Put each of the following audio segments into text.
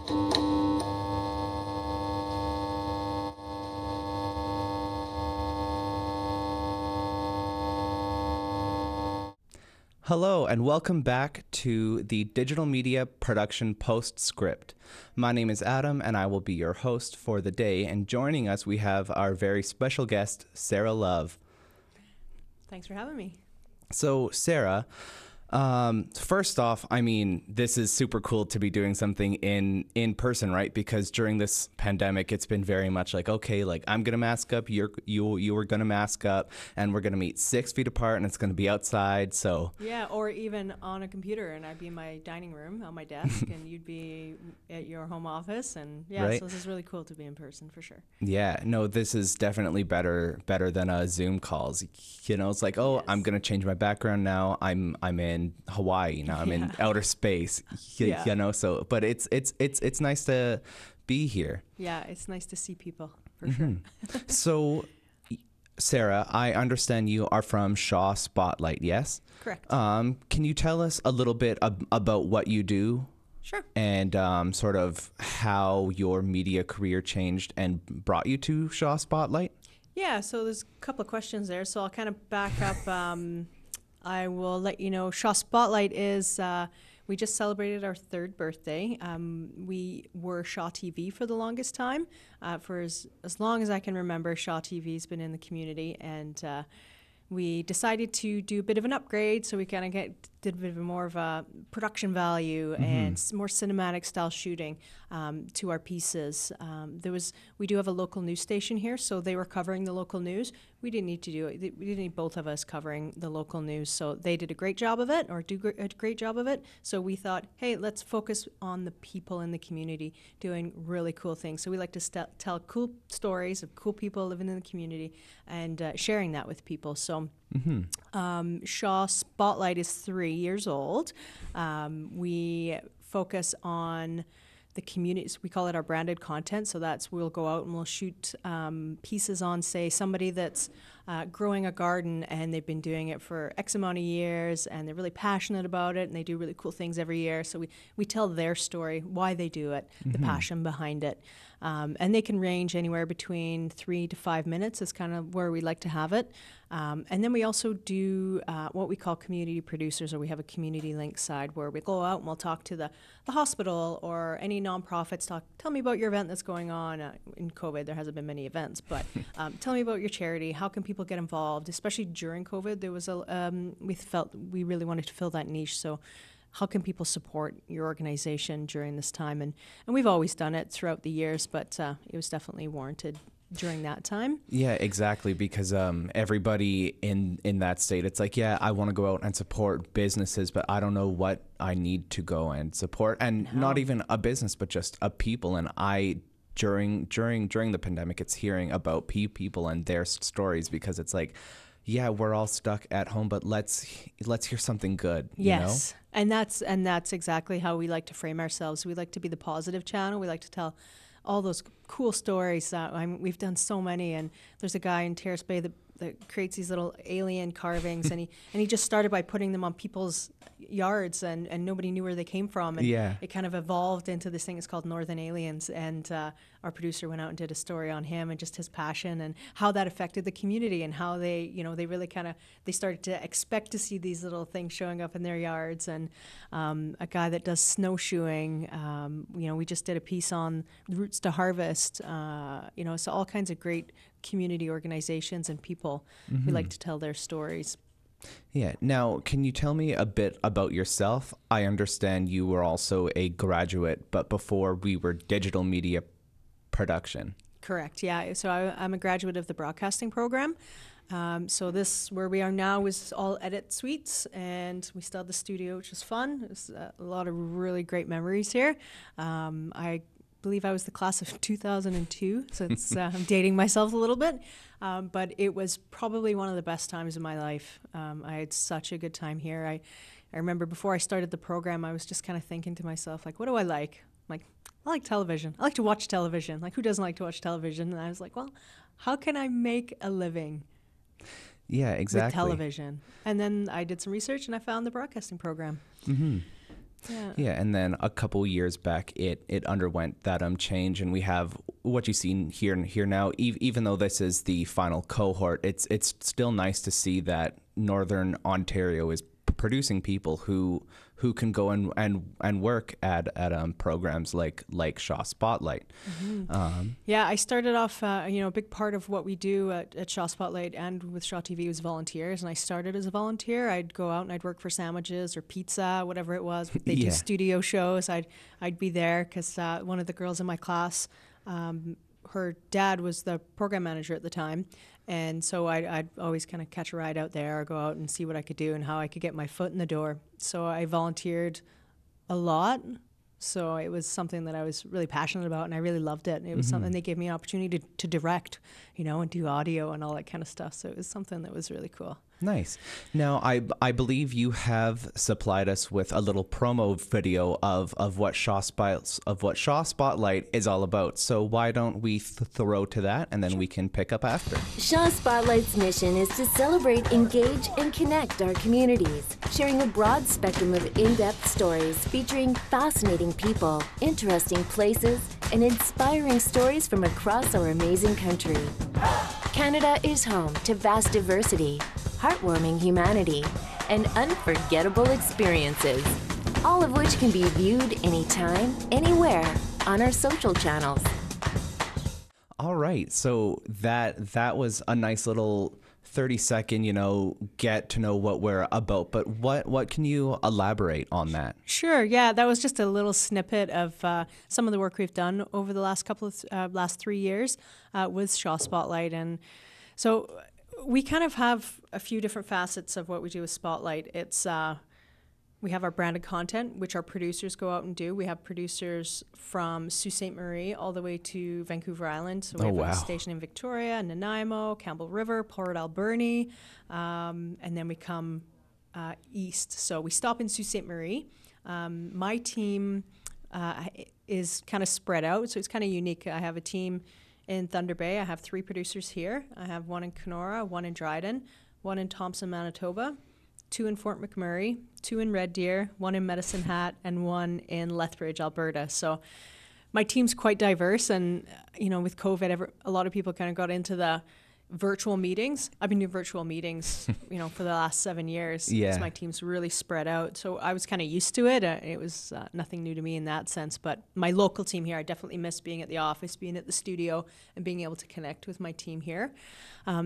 Hello, and welcome back to the digital media production Postscript. My name is Adam, and I will be your host for the day. And joining us, we have our very special guest, Sarah Love. Thanks for having me. So, Sarah, first off, I mean, this is super cool to be doing something in person, right? Because during this pandemic, it's been very much like, okay, like I'm gonna mask up, you were gonna mask up, and we're gonna meet 6 feet apart, and it's gonna be outside. So yeah, or even on a computer, and I'd be in my dining room on my desk, and you'd be at your home office, and yeah, right? So this is really cool to be in person for sure. Yeah, no, this is definitely better than Zoom calls. You know, it's like, oh, Yes. I'm gonna change my background now. I'm in Hawaii now. I'm in outer space. You know, so but it's nice to be here. Yeah, it's nice to see people for sure. So, Sarah, I understand you are from Shaw Spotlight, yes? Correct. Can you tell us a little bit about what you do? Sure. And sort of how your media career changed and brought you to Shaw Spotlight? Yeah, so there's a couple of questions there, so I'll kind of back up. I will let you know, Shaw Spotlight is, we just celebrated our 3rd birthday. We were Shaw TV for the longest time. For as long as I can remember, Shaw TV's been in the community, and we decided to do a bit of an upgrade, so we kind of did a bit of more of a production value and more cinematic style shooting to our pieces. We do have a local news station here, so they were covering the local news. We didn't need to do it. We didn't need both of us covering the local news, so they did a great job of it, or do a great job of it. So we thought, hey, let's focus on the people in the community doing really cool things. So we like to tell cool stories of cool people living in the community and sharing that with people. So Shaw Spotlight is 3 years old. We focus on the communities. We call it our branded content. So we'll go out and we'll shoot pieces on, say, somebody that's growing a garden, and they've been doing it for X amount of years, and they're really passionate about it, and they do really cool things every year. So we tell their story, why they do it, the passion behind it. And they can range anywhere between 3 to 5 minutes is kind of where we like to have it. And then we also do what we call community producers, or we have a community link side where we go out and we'll talk to the hospital or any nonprofits. Tell me about your event that's going on. In COVID, there hasn't been many events, but tell me about your charity. How can people get involved? Especially during COVID, there was we felt we really wanted to fill that niche. So how can people support your organization during this time? And we've always done it throughout the years, but it was definitely warranted during that time. Yeah, exactly, because everybody in that state, it's like, yeah, I want to go out and support businesses, but I don't know what I need to go and support. And not even a business, but just a people. And during the pandemic, it's hearing about people and their stories, because it's like, yeah, we're all stuck at home, but let's hear something good. Yes. You know? And that's exactly how we like to frame ourselves. We like to be the positive channel. We like to tell all those cool stories. We've done so many, and there's a guy in Terrace Bay that creates these little alien carvings, and he just started by putting them on people's yards, and nobody knew where they came from, and it kind of evolved into this thing. It's called Northern Aliens, and our producer went out and did a story on him and just his passion and how that affected the community, and how they really kind of they started to expect to see these little things showing up in their yards. And a guy that does snowshoeing, we just did a piece on Roots to Harvest, so all kinds of great community organizations and people who like to tell their stories. Yeah. Now, can you tell me a bit about yourself? I understand you were also a graduate, but before we were digital media production. Correct. Yeah. So I'm a graduate of the broadcasting program. So this, where we are now, was all edit suites, and we still had the studio, which was fun. It was a lot of really great memories here. I believe I was the class of 2002, so I'm dating myself a little bit, but it was probably one of the best times of my life. I had such a good time here. I remember before I started the program, I was just kind of thinking to myself, like, what do I like? Like, I like television. I like to watch television. Like, who doesn't like to watch television? And I was like, well, how can I make a living? Yeah, exactly. With television. And then I did some research, and I found the broadcasting program. Mm-hmm. Yeah, and then a couple years back, it underwent that change, and we have what you see here now. Even though this is the final cohort, it's still nice to see that Northern Ontario is producing people who can go and work at programs like Shaw Spotlight. Yeah, I started off, a big part of what we do at Shaw Spotlight and with Shaw TV was volunteers. And I started as a volunteer. I'd go out and I'd work for sandwiches or pizza, whatever it was. They do studio shows. I'd be there because one of the girls in my class, her dad was the program manager at the time. And so I'd always kind of catch a ride out there or go out and see what I could do and how I could get my foot in the door. So I volunteered a lot. So it was something that I was really passionate about, and I really loved it. And it was something they gave me an opportunity to direct, and do audio and all that kind of stuff. So it was something that was really cool. Nice. Now, I believe you have supplied us with a little promo video of what Shaw Spotlight is all about. So why don't we throw to that, and then we can pick up after. Shaw Spotlight's mission is to celebrate, engage, and connect our communities, sharing a broad spectrum of in-depth stories featuring fascinating people, interesting places, and inspiring stories from across our amazing country. Canada is home to vast diversity, heartwarming humanity, and unforgettable experiences, all of which can be viewed anytime, anywhere on our social channels. All right, so that was a nice little 30-second, get to know what we're about. But what can you elaborate on that? Sure. Yeah, that was just a little snippet of some of the work we've done over the last last 3 years with Shaw Spotlight, and so we kind of have a few different facets of what we do with Spotlight. It's we have our branded content, which our producers go out and do. We have producers from Sault Ste. Marie all the way to Vancouver Island. So we have a station in Victoria, Nanaimo, Campbell River, Port Alberni, and then we come east. So we stop in Sault Ste. Marie. My team is kind of spread out, so it's kind of unique. I have a team in Thunder Bay. I have 3 producers here. I have one in Kenora, one in Dryden, one in Thompson, Manitoba, 2 in Fort McMurray, 2 in Red Deer, 1 in Medicine Hat, and 1 in Lethbridge, Alberta. So my team's quite diverse, and with COVID, a lot of people kind of got into the virtual meetings. I've been doing virtual meetings, for the last 7 years. Yeah. So my team's really spread out. So I was kind of used to it. It was nothing new to me in that sense. But my local team here, I definitely miss being at the office, being at the studio, and being able to connect with my team here.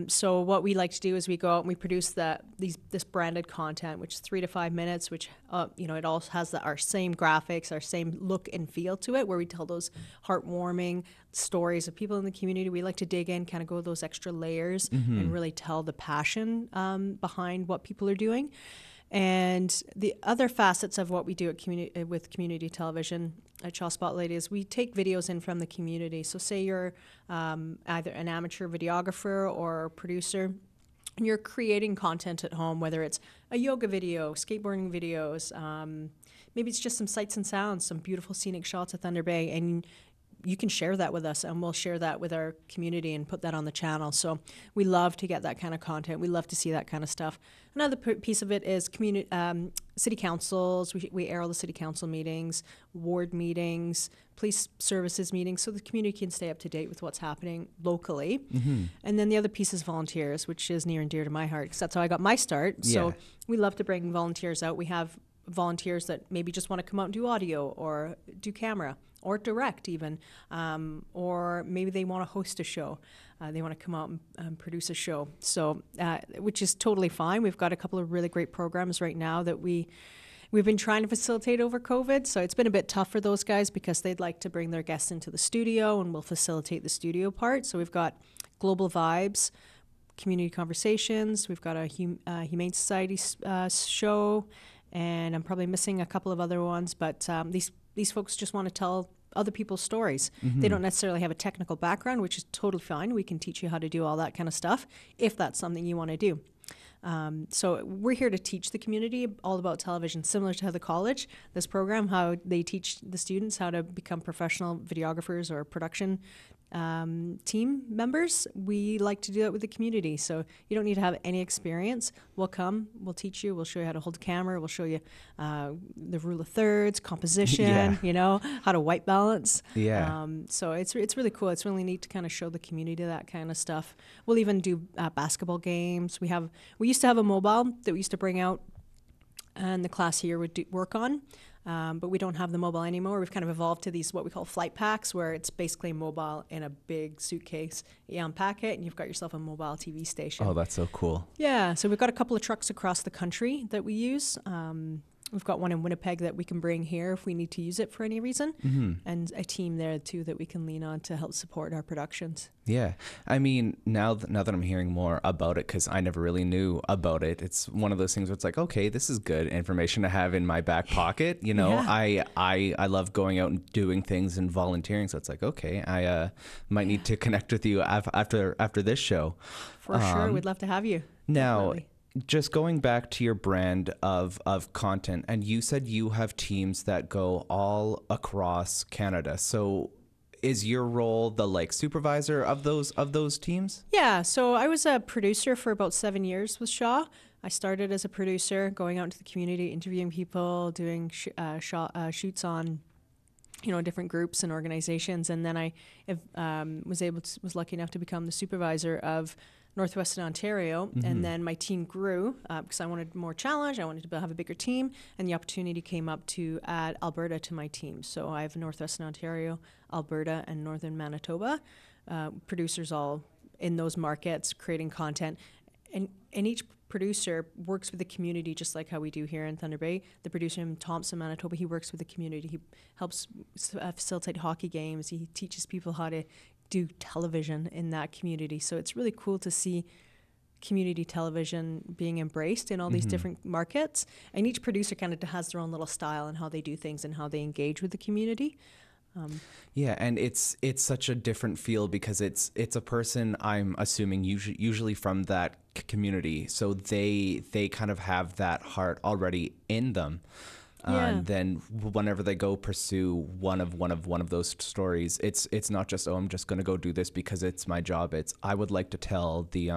So what we like to do is we go out and we produce this branded content, which is 3 to 5 minutes, which it all has our same graphics, our same look and feel to it, where we tell those heartwarming stories of people in the community. We like to dig in, kind of go those extra layers and really tell the passion behind what people are doing. And the other facets of what we do at with community television at Shaw Spotlight is we take videos in from the community. So say you're either an amateur videographer or a producer, and you're creating content at home, whether it's a yoga video, skateboarding videos, maybe it's just some sights and sounds, some beautiful scenic shots of Thunder Bay, and you can share that with us, and we'll share that with our community and put that on the channel. So we love to get that kind of content. We love to see that kind of stuff. Another piece of it is city councils. We air all the city council meetings, ward meetings, police services meetings, so the community can stay up to date with what's happening locally. And then the other piece is volunteers, which is near and dear to my heart, because that's how I got my start. So we love to bring volunteers out. We have volunteers that maybe just want to come out and do audio or do camera or direct even, or maybe they want to host a show. They want to come out and produce a show. So, which is totally fine. We've got a couple of really great programs right now that we've been trying to facilitate over COVID. So it's been a bit tough for those guys because they'd like to bring their guests into the studio, and we'll facilitate the studio part. So we've got Global Vibes, Community Conversations. We've got a Humane Society show, and I'm probably missing a couple of other ones, but these folks just want to tell other people's stories. They don't necessarily have a technical background, which is totally fine. We can teach you how to do all that kind of stuff if that's something you want to do. So we're here to teach the community all about television, similar to the college, this program, how they teach the students how to become professional videographers or production team members. We like to do that with the community. So you don't need to have any experience. We'll come, we'll teach you, we'll show you how to hold a camera, we'll show you the rule of thirds, composition, you know, how to white balance. So it's really cool. It's really neat to kind of show the community that kind of stuff. We'll even do basketball games. We used to have a mobile that we used to bring out and the class here would work on. But we don't have the mobile anymore. We've kind of evolved to these what we call flight packs, where it's basically mobile in a big suitcase. You unpack it, and you've got yourself a mobile TV station. Oh, that's so cool. Yeah, so we've got a couple of trucks across the country that we use. We've got one in Winnipeg that we can bring here if we need to use it for any reason, and a team there too that we can lean on to help support our productions. Yeah, I mean, now that I'm hearing more about it, because I never really knew about it, it's one of those things where it's like, okay, this is good information to have in my back pocket. You know, I love going out and doing things and volunteering, so it's like, okay, I might need to connect with you after this show. For sure, we'd love to have you. Now. Definitely. Just going back to your brand of content, and you said you have teams that go all across Canada. So is your role the like supervisor of those teams? Yeah, so I was a producer for about 7 years with Shaw. I started as a producer, going out into the community, interviewing people, doing shoots on different groups and organizations, and then I was lucky enough to become the supervisor of Northwestern Ontario, and then my team grew because I wanted more challenge. I wanted to have a bigger team, and the opportunity came up to add Alberta to my team. So I have Northwestern Ontario, Alberta, and Northern Manitoba, producers all in those markets creating content, and each producer works with the community just like how we do here in Thunder Bay. The producer in Thompson, Manitoba, he works with the community. He helps facilitate hockey games. He teaches people how to do television in that community. So it's really cool to see community television being embraced in all these different markets. And each producer kind of has their own little style and how they do things and how they engage with the community. Yeah, and it's such a different feel because it's a person, I'm assuming, usually from that community. So they kind of have that heart already in them. And then whenever they go pursue one of those stories, it's not just, I'm just going to go do this because it's my job. It's I would like to tell the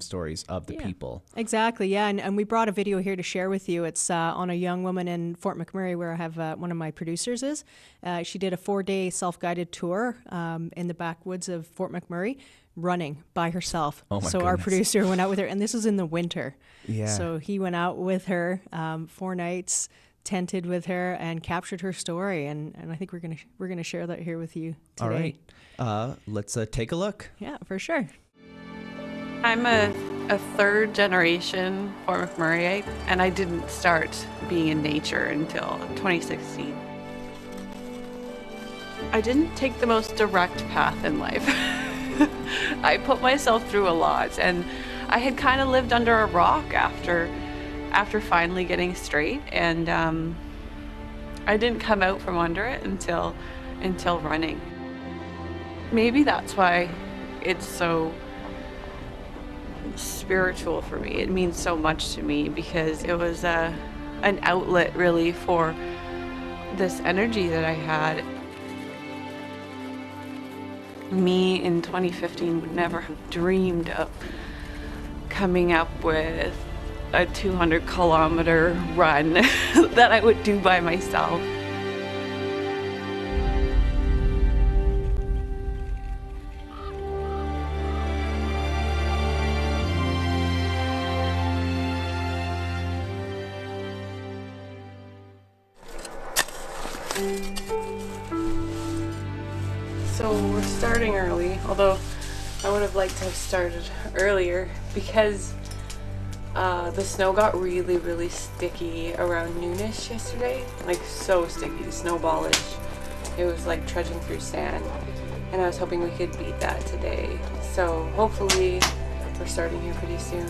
stories of the people. Exactly. Yeah. And we brought a video here to share with you. It's on a young woman in Fort McMurray where I have one of my producers is. She did a 4-day self-guided tour in the backwoods of Fort McMurray, running by herself. Oh my so goodness. Our producer went out with her, and this was in the winter. Yeah. So he went out with her 4 nights, tented with her, and captured her story, and I think we're gonna share that here with you today. All right, let's take a look. Yeah, for sure. I'm a third generation Fort McMurrayite, and I didn't start being in nature until 2016. I didn't take the most direct path in life. I put myself through a lot, and I had kind of lived under a rock after finally getting straight, and I didn't come out from under it until running. Maybe that's why it's so spiritual for me. It means so much to me because it was an outlet really for this energy that I had. Me in 2015 would never have dreamed of coming up with a 200-kilometer run that I would do by myself. So we're starting early, although I would have liked to have started earlier because the snow got really, really sticky around noonish yesterday. Like so sticky, snowballish. It was like trudging through sand. And I was hoping we could beat that today. So hopefully we're starting here pretty soon.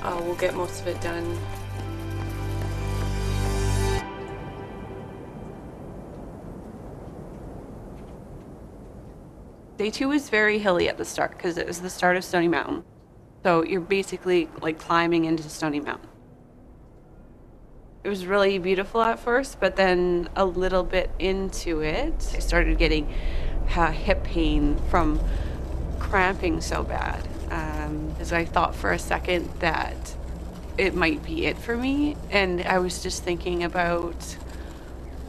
We'll get most of it done. Day 2 was very hilly at the start because it was the start of Stony Mountain. So you're basically like climbing into Stony Mountain. It was really beautiful at first, but then a little bit into it, I started getting hip pain from cramping so bad. As I thought for a second that it might be it for me. And I was just thinking about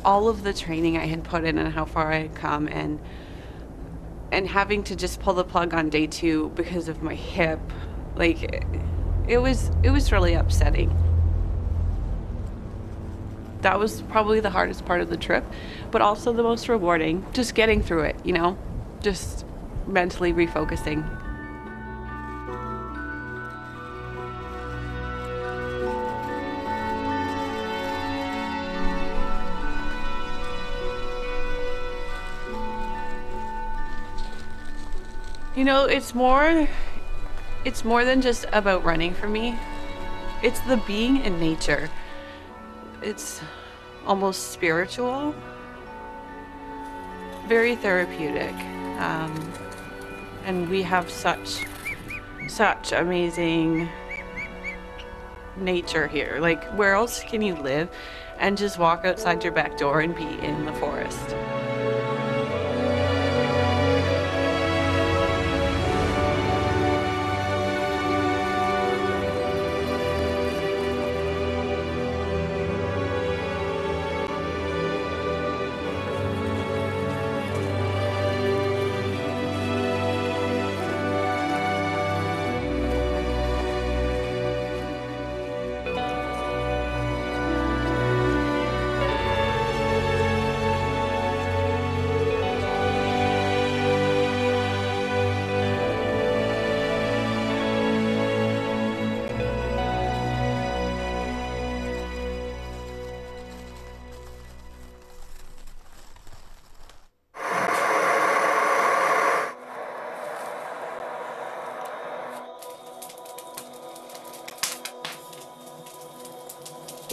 all of the training I had put in and how far I had come, and having to just pull the plug on day 2 because of my hip. Like, it was really upsetting. That was probably the hardest part of the trip, but also the most rewarding. Just getting through it, you know? Just mentally refocusing. You know, it's more than just about running for me. It's the being in nature. It's almost spiritual, very therapeutic. And we have such amazing nature here. Like, where else can you live and just walk outside your back door and be in the forest?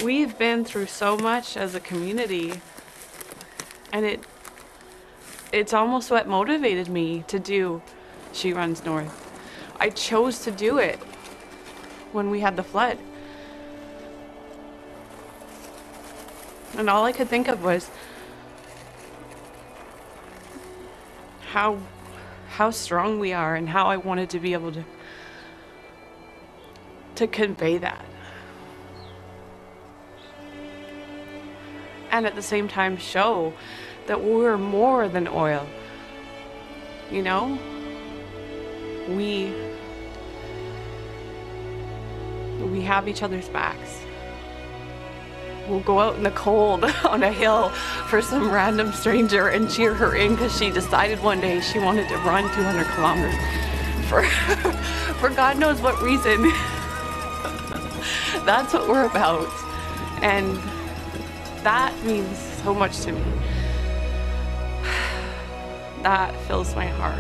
We've been through so much as a community, and it's almost what motivated me to do She Runs North. I chose to do it when we had the flood. And all I could think of was how strong we are, and how I wanted to be able to convey that. And at the same time show that we're more than oil. You know? We have each other's backs. We'll go out in the cold on a hill for some random stranger and cheer her in because she decided one day she wanted to run 200 kilometers for God knows what reason. That's what we're about. And that means so much to me. That fills my heart.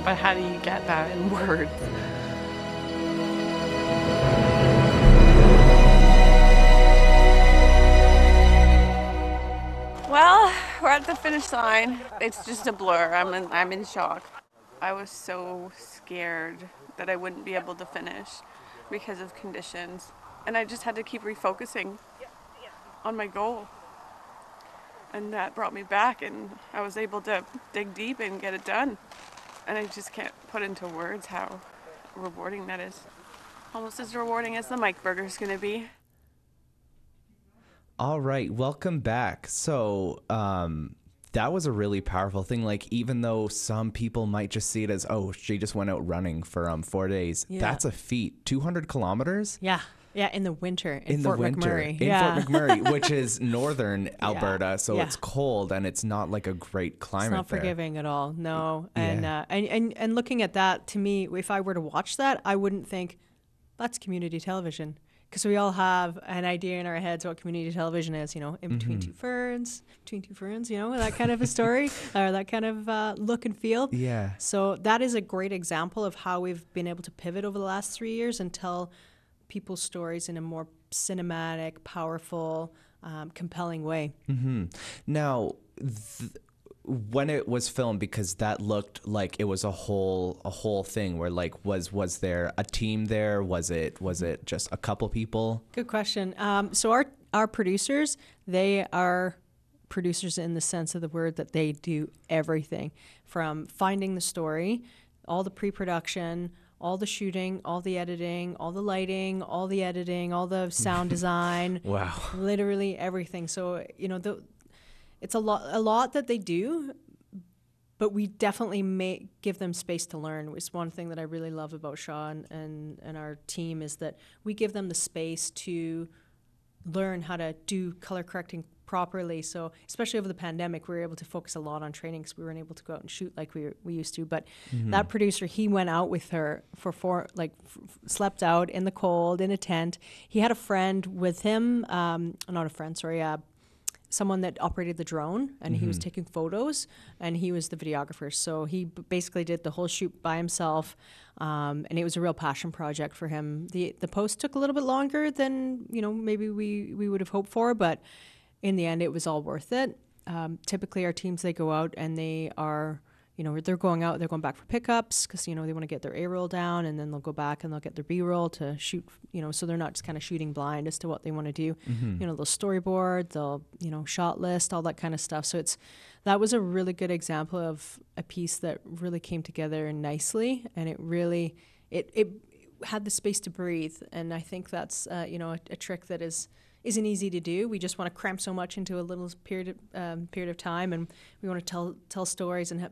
But how do you get that in words? Well, we're at the finish line. It's just a blur. I'm in shock. I was so scared that I wouldn't be able to finish because of conditions. And I just had to keep refocusing on my goal. And that brought me back, and I was able to dig deep and get it done. And I just can't put into words how rewarding that is. Almost as rewarding as the Mike Burger's gonna be. All right, welcome back. So, that was a really powerful thing. Like, even though some people might just see it as, oh, she just went out running for 4 days. Yeah. That's a feat. 200 kilometers? Yeah. Yeah, in the winter in Fort McMurray. Fort McMurray, which is northern Alberta, so it's cold and it's not like a great climate. It's not there. Forgiving at all. No, and looking at that, to me, if I were to watch that, I wouldn't think that's community television, because we all have an idea in our heads what community television is. You know, in between two ferns, you know, that kind of a story or that kind of look and feel. Yeah. So that is a great example of how we've been able to pivot over the last 3 years and tell people's stories in a more cinematic, powerful, compelling way. Now, when it was filmed, because that looked like it was a whole thing where like was there a team there? Was it just a couple people? Good question. So our producers, they are producers in the sense of the word that they do everything from finding the story, all the pre-production, all the shooting, all the editing, all the lighting, all the editing, all the sound design. Wow. Literally everything. So, it's a lot that they do, but we definitely give them space to learn. It's one thing that I really love about Shaw and our team is that we give them the space to learn how to do color correcting properly. So especially over the pandemic, we were able to focus a lot on training because we weren't able to go out and shoot like we used to. But that producer, he went out with her for slept out in the cold in a tent. He had a friend with him, not a friend, sorry, someone that operated the drone, and he was taking photos, and he was the videographer. So he basically did the whole shoot by himself, and it was a real passion project for him. The post took a little bit longer than maybe we would have hoped for, but in the end, it was all worth it. Typically, our teams, they go out and they are, they're going back for pickups because, they want to get their A-roll down, and then they'll go back and they'll get their B-roll to shoot, so they're not just kind of shooting blind as to what they want to do. They'll storyboard, they'll, shot list, all that kind of stuff. So that was a really good example of a piece that really came together nicely, and it really, it had the space to breathe. And I think that's, a trick that isn't easy to do. We just want to cram so much into a little period of time, and we want to tell stories, and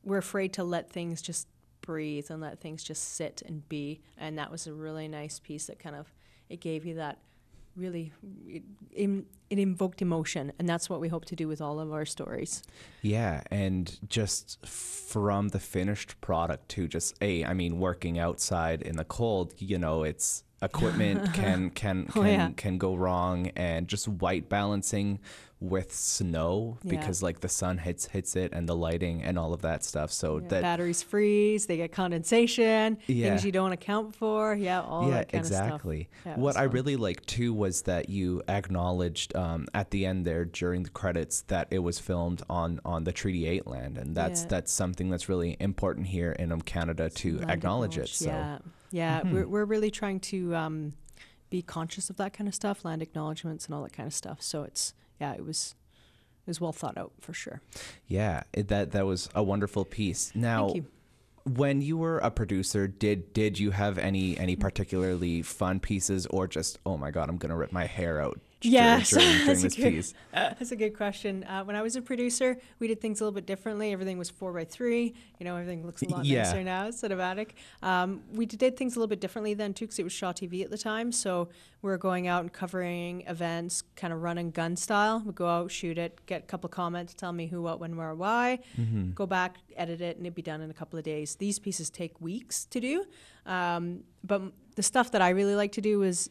we're afraid to let things just breathe and let things just sit and be. And that was a really nice piece that kind of, it gave you that really, it invoked emotion, and that's what we hope to do with all of our stories. Yeah, and just from the finished product to just working outside in the cold, it's equipment can go wrong, and just white balancing with snow because like the sun hits it, and the lighting and all of that stuff. So that batteries freeze, they get condensation, things you don't account for, all that kind exactly. of stuff. What I really liked too was that you acknowledged at the end there during the credits that it was filmed on the Treaty 8 land, and that's something that's really important here in Canada to acknowledge it. So we're really trying to be conscious of that kind of stuff, land acknowledgements and all that kind of stuff. So it was well thought out for sure. Yeah, that was a wonderful piece. Now, thank you. When you were a producer, did you have any particularly fun pieces, or just, oh my God, I'm gonna rip my hair out during this piece? That's a good question. When I was a producer, we did things a little bit differently. Everything was 4x3. Everything looks a lot nicer now, cinematic. We did things a little bit differently then too, because it was Shaw TV at the time. So we were going out and covering events, kind of run and gun style. We'd go out, shoot it, get a couple of comments, tell me who, what, when, where, why. Go back, edit it, and it'd be done in a couple of days. These pieces take weeks to do. But the stuff that I really like to do is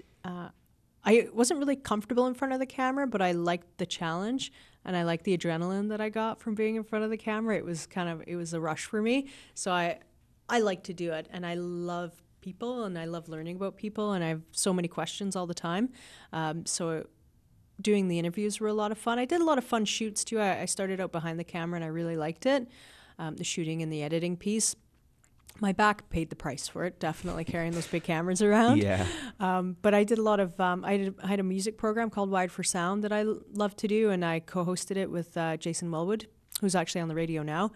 I wasn't really comfortable in front of the camera, but I liked the challenge, and I liked the adrenaline that I got from being in front of the camera. It was a rush for me. So I like to do it, and I love people, and I love learning about people, and I have so many questions all the time. So doing the interviews were a lot of fun. I did a lot of fun shoots too. I started out behind the camera, and I really liked it, the shooting and the editing piece. My back paid the price for it, definitely carrying those big cameras around. Yeah. But I did a lot of, I had a music program called Wired for Sound that I love to do, and I co-hosted it with Jason Wellwood, who's actually on the radio now.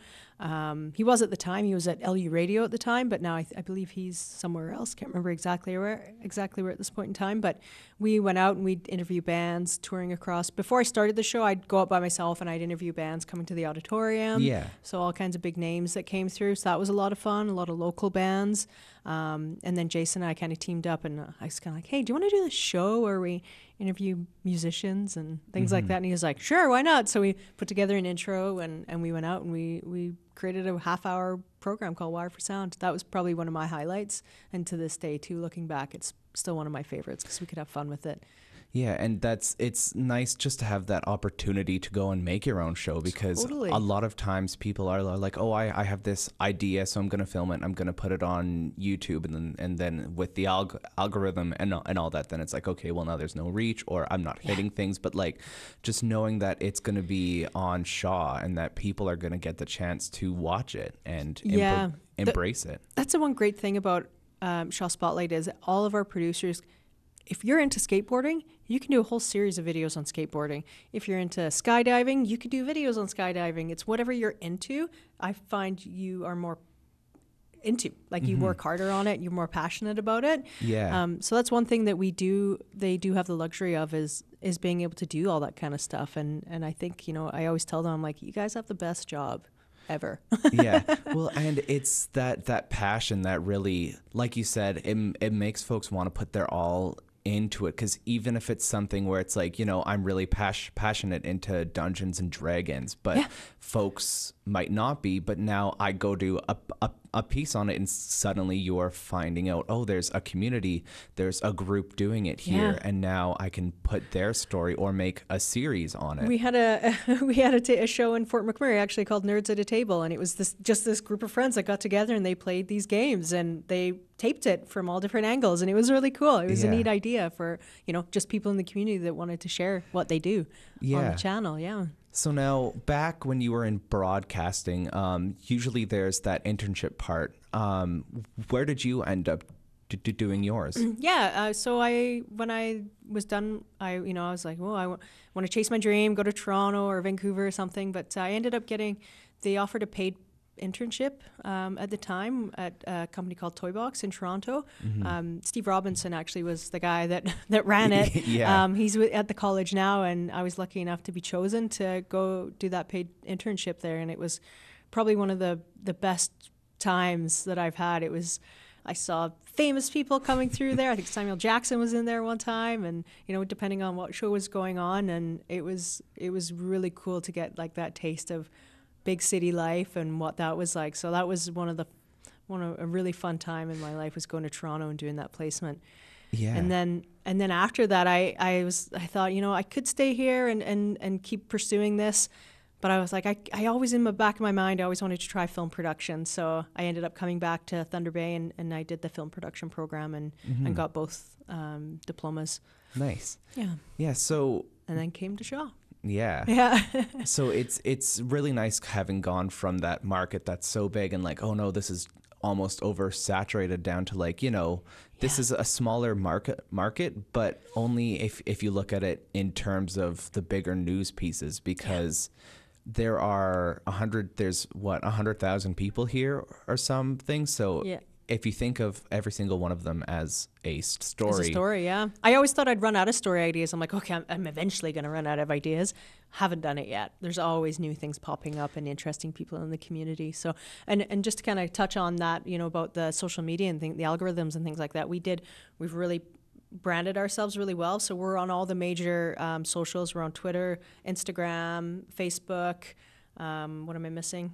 He was at the time, he was at LU Radio at the time, but now I believe he's somewhere else. Can't remember exactly where at this point in time. But we went out and we'd interview bands touring across. Before I started the show, I'd go out by myself and I'd interview bands coming to the auditorium. Yeah. So all kinds of big names that came through. So that was a lot of fun, a lot of local bands. And then Jason and I kind of teamed up, and I was kind of like, hey, do you want to do this show where we interview musicians and things like that? And he was like, sure, why not? So we put together an intro, and we went out and we created a half-hour program called Wire for Sound. That was probably one of my highlights, and to this day too, looking back, it's still one of my favorites because we could have fun with it. Yeah, and it's nice just to have that opportunity to go and make your own show, because Totally. a lot of times people are like, oh, I have this idea, so I'm going to film it, I'm going to put it on YouTube, and then with the algorithm and all that, then it's like, okay, well, now there's no reach, or I'm not hitting things. But like, just knowing that it's going to be on Shaw and that people are going to get the chance to watch it and embrace it. That's the one great thing about Shaw Spotlight is all of our producers, if you're into skateboarding, you can do a whole series of videos on skateboarding. If you're into skydiving, you can do videos on skydiving. It's whatever you're into. I find you are more into, like you work harder on it, you're more passionate about it. Yeah. So that's one thing that they do have the luxury of is being able to do all that kind of stuff. And I think, I always tell them, I'm like, you guys have the best job ever. Yeah. Well, and it's that passion that really, like you said, it makes folks want to put their all into it, because even if it's something where it's like, I'm really passionate into Dungeons and Dragons, but folks might not be, but now I go do a piece on it, and suddenly you're finding out, oh, there's a community, there's a group doing it here, and now I can put their story or make a series on it. We had a show in Fort McMurray actually called Nerds at a Table, and it was this group of friends that got together and they played these games and they taped it from all different angles, and it was really cool. It was a neat idea for just people in the community that wanted to share what they do on the channel. Yeah. So now, back when you were in broadcasting, usually there's that internship part. Where did you end up doing yours? So when I was done, I was like, well, I want to chase my dream, go to Toronto or Vancouver or something. But I ended up they offered a paid internship at the time at a company called Toy Box in Toronto. Steve Robinson actually was the guy that ran it. He's at the college now, and I was lucky enough to be chosen to go do that paid internship there, and it was probably one of the best times that I've had. I saw famous people coming through there. I think Samuel Jackson was in there one time, and depending on what show was going on, and it was really cool to get like that taste of big city life and what that was like. So that was a really fun time in my life, was going to Toronto and doing that placement. Yeah. And then after that, I thought, I could stay here and keep pursuing this, but I was like, I always, in the back of my mind, I always wanted to try film production. So I ended up coming back to Thunder Bay and I did the film production program and got both diplomas. Nice. Yeah. Yeah. So. And then came to Shaw. Yeah. So it's really nice having gone from that market that's so big and like, oh no, this is almost oversaturated, down to like, this is a smaller market, but only if you look at it in terms of the bigger news pieces, because there are 100,000 people here or something. So if you think of every single one of them as a story. As a story, yeah. I always thought I'd run out of story ideas. I'm like, okay, I'm eventually going to run out of ideas. Haven't done it yet. There's always new things popping up and interesting people in the community. So, and just to kind of touch on that, about the social media and the algorithms and things like that, we've really branded ourselves really well. So we're on all the major socials. We're on Twitter, Instagram, Facebook. What am I missing?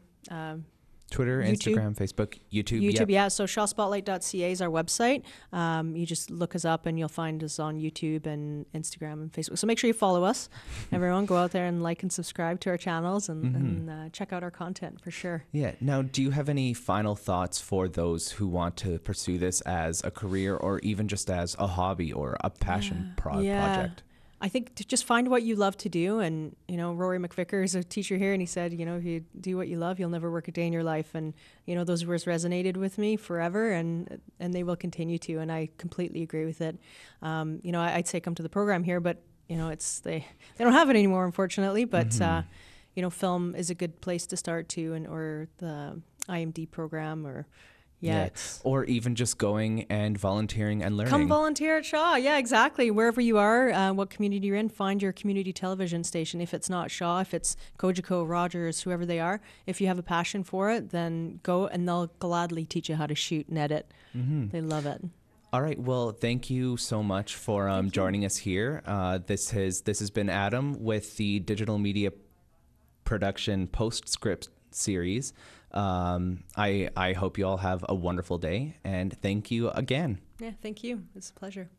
Twitter, YouTube. Instagram, Facebook, YouTube. YouTube, yeah. So shawspotlight.ca is our website. You just look us up and you'll find us on YouTube and Instagram and Facebook. So make sure you follow us. Everyone, go out there and like and subscribe to our channels and check out our content for sure. Yeah. Now, do you have any final thoughts for those who want to pursue this as a career or even just as a hobby or a passion project? I think to just find what you love to do. And, Rory McVicker is a teacher here, and he said, if you do what you love, you'll never work a day in your life. And, those words resonated with me forever, and they will continue to. And I completely agree with it. I'd say come to the program here, but, they don't have it anymore, unfortunately. But, film is a good place to start too, or the IMD program or... Yeah. Or even just going and volunteering and learning. Come volunteer at Shaw. Yeah, exactly. Wherever you are, what community you're in, find your community television station. If it's not Shaw, if it's Cogeco, Rogers, whoever they are, if you have a passion for it, then go and they'll gladly teach you how to shoot and edit. They love it. All right. Well, thank you so much for joining us here. This has been Adam with the digital media production Postscript series. I hope you all have a wonderful day, and thank you again. Yeah, thank you. It's a pleasure.